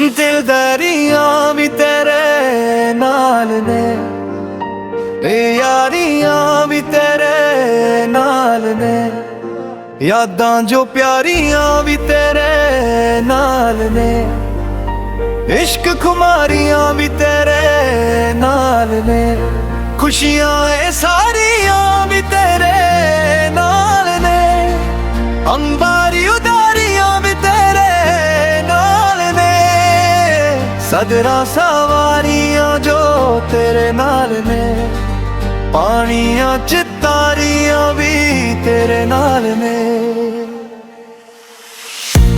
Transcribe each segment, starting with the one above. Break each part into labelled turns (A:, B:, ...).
A: ਦਿਲਦਾਰੀਆਂ ਵੀ ਤੇਰੇ ਨਾਲ ਨੇ, ਯਾਰੀਆਂ ਵੀ ਤੇਰੇ ਨਾਲ ਨੇ, ਯਾਦਾਂ ਜੋ ਪਿਆਰੀਆਂ ਵੀ ਤੇਰੇ ਨਾਲ ਨੇ, ਇਸ਼ਕ ਖੁਮਾਰੀਆਂ ਵੀ ਤੇਰੇ ਨਾਲ ਨੇ, ਖੁਸ਼ੀਆਂ ਇਹ ਸਾਰੀਆਂ ਵੀ ਤੇਰੇ ਨਾਲ ਨੇ, ਅੰਬਾਰੀ ਉਦਾਰੀਆਂ ਵੀ ਤੇਰੇ ਨਾਲ ਨੇ, ਸਦਰਾਂ ਸਵਾਰੀਆਂ ਜੋ ਤੇਰੇ ਨਾਲ ਨੇ, ਪਾਣੀਆਂ ਚ ਤਾਰੀਆਂ ਵੀ ਤੇਰੇ ਨਾਲ ਨੇ।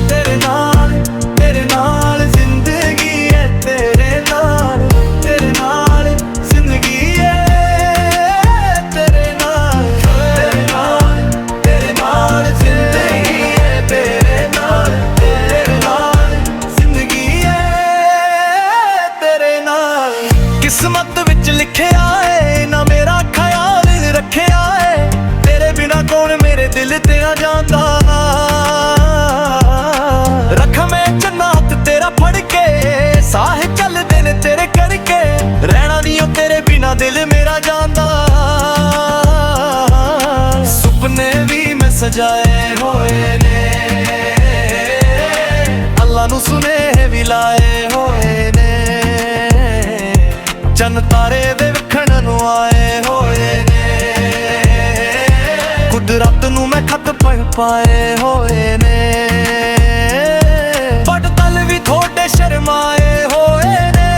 A: ਤੇਰੇ ਨਾਲ ਜ਼ਿੰਦਗੀ ਹੈ, ਤੇਰੇ ਨਾਲ ਜ਼ਿੰਦਗੀ ਹੈ, ਤੇਰੇ ਨਾਲ ਜ਼ਿੰਦਗੀ ਹੈ, ਤੇਰੇ ਨਾਲ ਜ਼ਿੰਦਗੀ ਹੈ, ਤੇਰੇ ਨਾਲ। ਕਿਸਮਤ ਵਿੱਚ ਲਿਖਿਆ ਹੈ ਨਾ ਮੇਰਾ ਖਿਆਲ ਰੱਖਿਆ ਹੈ, ਤੇਰੇ ਬਿਨਾ ਕੌਣ ਮੇਰੇ ਦਿਲ ਤੇ ਆ ਜਾਂਦਾ। ਰੱਖਾਂ ਮੈਂ ਚੰਨਾ ਹੱਥ ਤੇਰਾ ਫੜ ਕੇ, ਸਾਹ ਚੱਲਦੇ ਨੇ ਤੇਰੇ ਕਰਕੇ, ਰਹਿਣਾ ਨਹੀਂ ਓ ਤੇਰੇ ਬਿਨਾ ਦਿਲ ਮੇਰਾ ਜਾਂਦਾ। ਸੁਪਨੇ ਵੀ ਮੈਂ ਸਜਾਏ ਹੋਏ ਨੇ, ਅੱਲਾ ਨੂੰ ਸੁਨੇਹੇ ਵੀ ਲਾਏ ਹੋਏ ਨੇ, ਚੰਨ ਤਾਰੇ ਦੇ ਵੇਖਣ ਨੂੰ ਆਏ ਹੋਏ ਨੇ, ਕੁਦਰਤ ਨੂੰ ਮੈਂ ਖੱਤ ਪਾਏ ਹੋਏ ਨੇ, ਬਟ ਤਲ ਵੀ ਥੋੜੇ ਸ਼ਰਮਾਏ ਹੋਏ ਨੇ,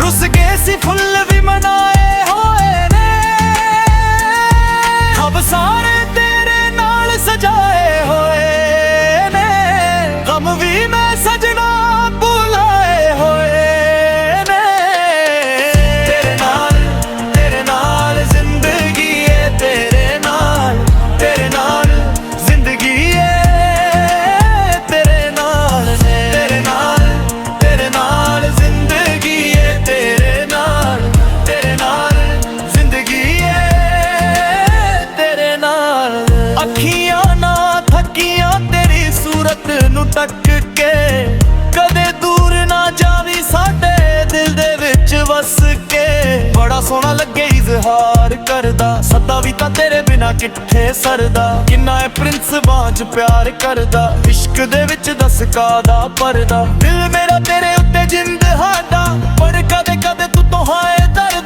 A: ਰੁੱਸ ਗਏ ਸੀ ਫੁੱਲ ਵੀ ਮਨਾਏ ਹੋਏ ਨੇ, ਖਬ ਸਾਰੇ ਤੇਰੇ ਨਾਲ ਸਜਾਏ ਹੋਏ ਨੇ, ਗਮ ਵੀ ਮੈਂ ਸਜਣਾ ਭੁਲਾਏ ਹੋਏ ਨੇ। ਤੇਰੇ ਨਾਲ ਜ਼ਿੰਦਗੀ ਹੈ, ਤੇਰੇ ਨਾਲ ਜ਼ਿੰਦਗੀ ਹੈ, ਤੇਰੇ ਨਾਲ ਜ਼ਿੰਦਗੀ ਹੈ, ਤੇਰੇ ਨਾਲ ਜ਼ਿੰਦਗੀ ਹੈ, ਤੇਰੇ ਨਾਲ। ਅੱਖੀਆਂ ਨਾ ਥੱਕੀਆਂ ਤੇਰੀ ਸੂਰਤ ਨੂੰ ਤੱਕ ਕੇ, ਕਦੇ ਦੂਰ ਨਾ ਜਾਵੀਂ ਸਾਡੇ ਦਿਲ ਦੇ ਵਿੱਚ ਵਸ ਕੇ, ਬੜਾ ਸੋਹਣਾ ਲੱਗੇ ਇਜ਼ਹਾਰ ਕਰਦਾ, ਸਦਾ ਵੀ ਤਾਂ ਤੇਰੇ ਬਿਨਾ ਕਿੱਥੇ ਸਰਦਾ, ਕਿੰਨਾ ਹੈ ਪ੍ਰਿੰਸ ਬਾਂਝ ਪਿਆਰ ਕਰਦਾ, ਇਸ਼ਕ ਦੇ ਵਿੱਚ ਦੱਸ ਕਾਦਾ ਪਰਦਾ, ਦਿਲ ਮੇਰਾ ਤੇਰੇ ਉੱਤੇ ਜਿੰਦ ਹਾਦਾ, ਪਰ ਕਦੇ ਕਦੇ ਤੂੰ ਤੋਂ ਹਾਏ ਦਰਦ